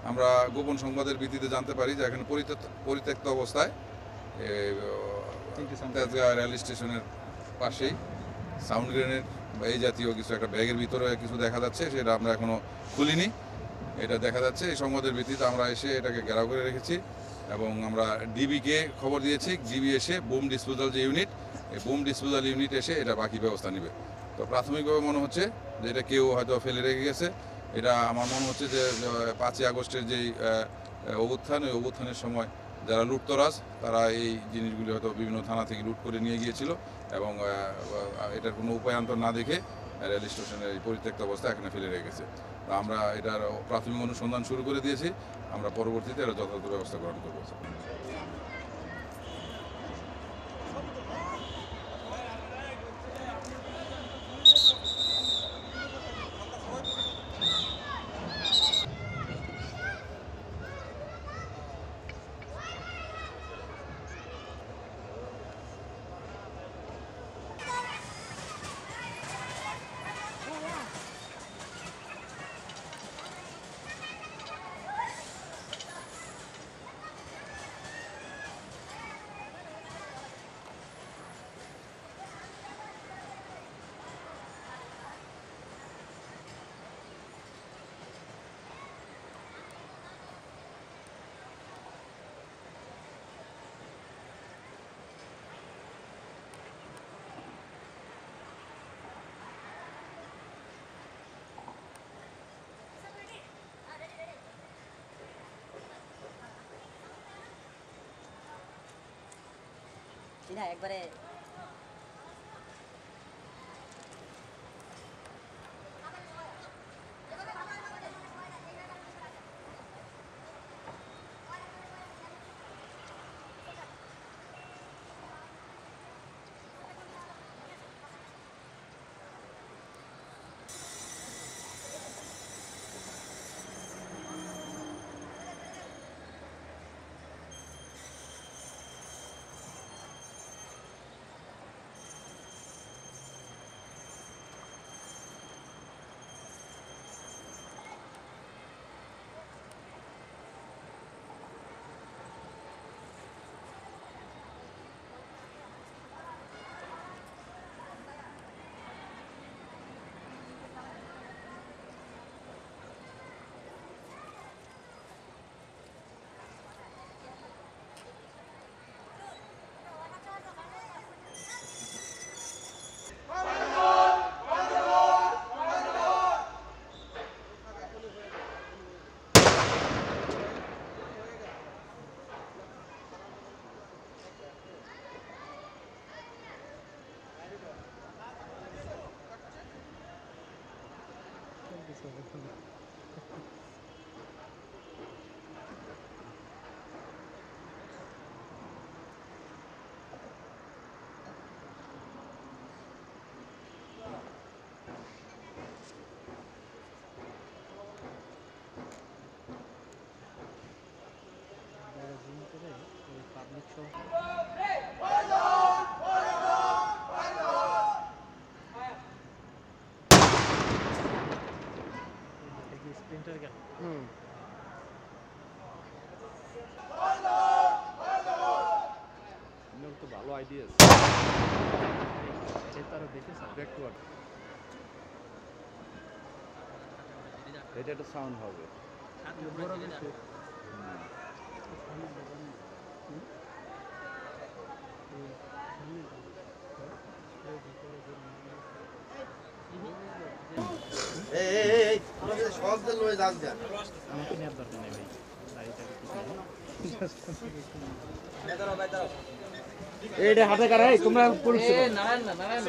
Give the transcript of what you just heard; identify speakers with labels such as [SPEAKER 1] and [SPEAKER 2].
[SPEAKER 1] আমরা গোপন সংবাদের ভিত্তিতে জানতে পারি যে এখানে পরিত্যক্ত অবস্থায় তেজগাঁ রেল স্টেশনের পাশেই সাউন্ড গ্রেনেড বা এই জাতীয় কিছু একটা ব্যাগের ভিতরে কিছু দেখা যাচ্ছে, সেটা আমরা এখনো খুলিনি। এটা দেখা যাচ্ছে এই সংবাদের ভিত্তিতে আমরা এসে এটাকে ঘেরাও করে রেখেছি এবং আমরা ডিবিকে খবর দিয়েছি। ডিবি এসে বুম ডিসপোজাল যে ইউনিট, এই বুম ডিসপোজাল ইউনিট এসে এটা বাকি ব্যবস্থা নেবে। তো প্রাথমিকভাবে মনে হচ্ছে যে এটা কেউ হয়তো ফেলে রেখে গেছে। এটা আমার মনে হচ্ছে যে 5ই আগস্টের যেই অভ্যুত্থান, ওই অভ্যুত্থানের সময় যারা লুটতরাজ তারা এই জিনিসগুলি হয়তো বিভিন্ন থানা থেকে লুট করে নিয়ে গিয়েছিল এবং এটার কোনো উপায়ান্তর না দেখে রেল স্টেশনের এই পরিত্যক্ত অবস্থা এখানে ফেলে রেখেছে। তো আমরা এটার প্রাথমিক অনুসন্ধান শুরু করে দিয়েছি, আমরা পরবর্তীতে এটা যথাযথ ব্যবস্থা গ্রহণ করবো।
[SPEAKER 2] না একবারে পাবলিক শো স্প্রিন্টার কেন তো ভালো আইডিয়া আছে, এটা আরো বেশি সাবজেক্ট ওয়ার্ড, এটা একটা সাউন্ড হবে বড় কিছু আমাকে নেওয়ার দরকার নেই ভাই, এইটা হাতে কারাই তোমরা পরিচয় নারায়ণ